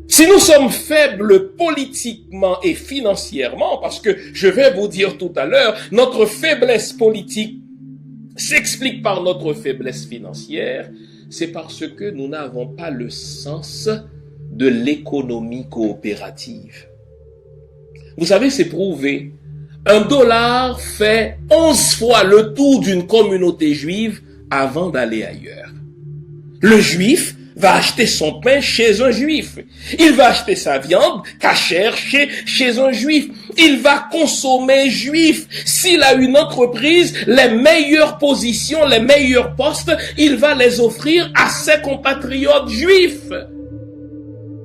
Si nous sommes faibles politiquement et financièrement, parce que je vais vous dire tout à l'heure, notre faiblesse politique s'explique par notre faiblesse financière, c'est parce que nous n'avons pas le sens de l'économie coopérative. Vous savez, c'est prouvé. $1 fait 11 fois le tour d'une communauté juive avant d'aller ailleurs. Le juif va acheter son pain chez un juif. Il va acheter sa viande cachère chez un juif. Il va consommer juif. S'il a une entreprise, les meilleures positions, les meilleurs postes, il va les offrir à ses compatriotes juifs.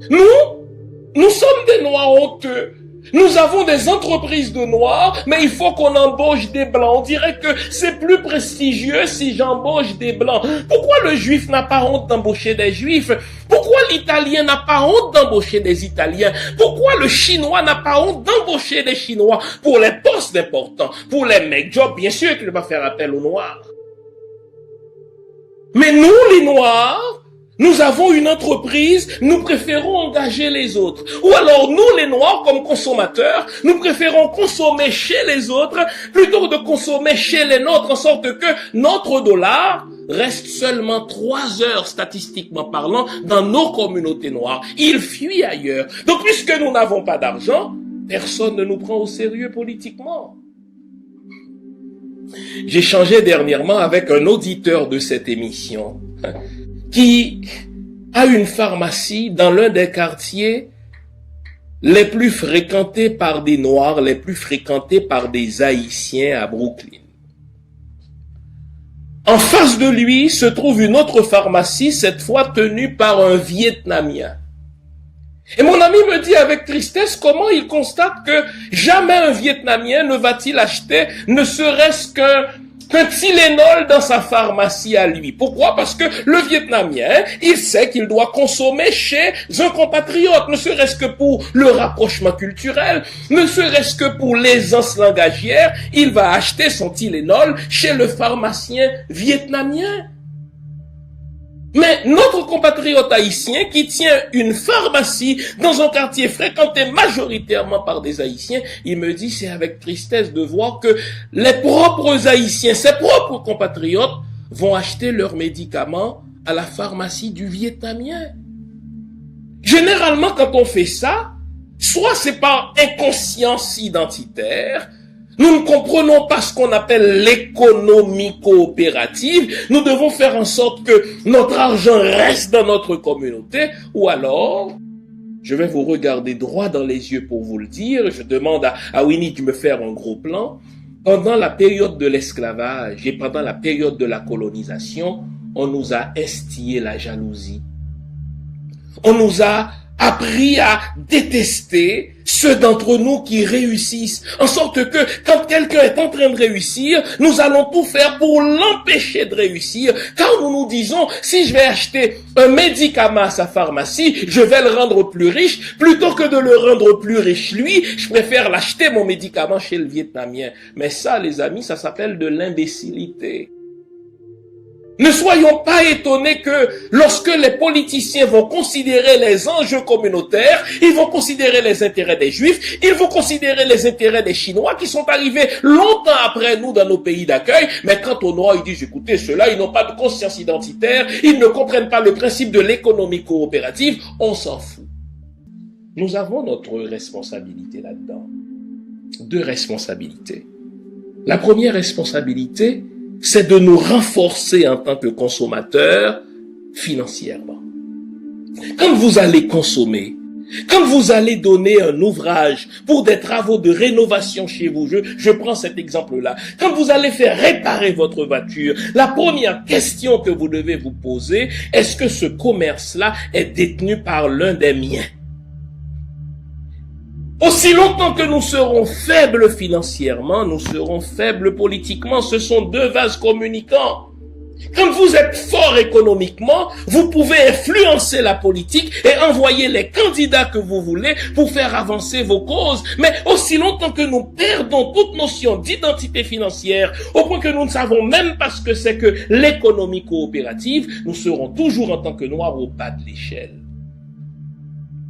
Nous sommes des noirs honteux. Nous avons des entreprises de noirs, mais il faut qu'on embauche des blancs. On dirait que c'est plus prestigieux si j'embauche des blancs. Pourquoi le juif n'a pas honte d'embaucher des juifs? Pourquoi l'italien n'a pas honte d'embaucher des italiens? Pourquoi le chinois n'a pas honte d'embaucher des chinois pour les postes importants, pour les make jobs? Bien sûr qu'il va faire appel aux noirs. Mais nous, les noirs, nous avons une entreprise, nous préférons engager les autres. Ou alors nous, les Noirs, comme consommateurs, nous préférons consommer chez les autres plutôt que de consommer chez les nôtres, en sorte que notre dollar reste seulement 3 heures, statistiquement parlant, dans nos communautés noires. Il fuit ailleurs. Donc, puisque nous n'avons pas d'argent, personne ne nous prend au sérieux politiquement. J'ai échangé dernièrement avec un auditeur de cette émission qui a une pharmacie dans l'un des quartiers les plus fréquentés par des Noirs, les plus fréquentés par des Haïtiens à Brooklyn. En face de lui se trouve une autre pharmacie, cette fois tenue par un Vietnamien. Et mon ami me dit avec tristesse comment il constate que jamais un Vietnamien ne va-t-il acheter ne serait-ce qu'un Tylenol dans sa pharmacie à lui. Pourquoi? Parce que le Vietnamien, il sait qu'il doit consommer chez un compatriote, ne serait-ce que pour le rapprochement culturel, ne serait-ce que pour l'aisance langagière, il va acheter son Tylenol chez le pharmacien vietnamien. Mais notre compatriote haïtien qui tient une pharmacie dans un quartier fréquenté majoritairement par des Haïtiens, il me dit c'est avec tristesse de voir que les propres Haïtiens, ses propres compatriotes, vont acheter leurs médicaments à la pharmacie du Vietnamien. Généralement, quand on fait ça, soit c'est par inconscience identitaire, nous ne comprenons pas ce qu'on appelle l'économie coopérative. Nous devons faire en sorte que notre argent reste dans notre communauté. Ou alors, je vais vous regarder droit dans les yeux pour vous le dire. Je demande à Winnie de me faire un gros plan. Pendant la période de l'esclavage et pendant la période de la colonisation, on nous a instillé la jalousie. On nous a appris à détester ceux d'entre nous qui réussissent, en sorte que quand quelqu'un est en train de réussir, nous allons tout faire pour l'empêcher de réussir, car nous nous disons, si je vais acheter un médicament à sa pharmacie, je vais le rendre plus riche, plutôt que de le rendre plus riche lui, je préfère l'acheter mon médicament chez le Vietnamien. Mais ça, les amis, ça s'appelle de l'imbécilité. Ne soyons pas étonnés que lorsque les politiciens vont considérer les enjeux communautaires, ils vont considérer les intérêts des Juifs, ils vont considérer les intérêts des Chinois qui sont arrivés longtemps après nous dans nos pays d'accueil, mais quant aux Noirs, ils disent, écoutez, ceux-là, ils n'ont pas de conscience identitaire, ils ne comprennent pas le principe de l'économie coopérative, on s'en fout. Nous avons notre responsabilité là-dedans. 2 responsabilités. La première responsabilité, c'est de nous renforcer en tant que consommateurs financièrement. Quand vous allez consommer, quand vous allez donner un ouvrage pour des travaux de rénovation chez vous, je prends cet exemple-là, quand vous allez faire réparer votre voiture, la première question que vous devez vous poser, est-ce que ce commerce-là est détenu par l'un des miens? Aussi longtemps que nous serons faibles financièrement, nous serons faibles politiquement. Ce sont 2 vases communicants. Quand vous êtes fort économiquement, vous pouvez influencer la politique et envoyer les candidats que vous voulez pour faire avancer vos causes. Mais aussi longtemps que nous perdons toute notion d'identité financière, au point que nous ne savons même pas ce que c'est que l'économie coopérative, nous serons toujours en tant que Noirs au bas de l'échelle.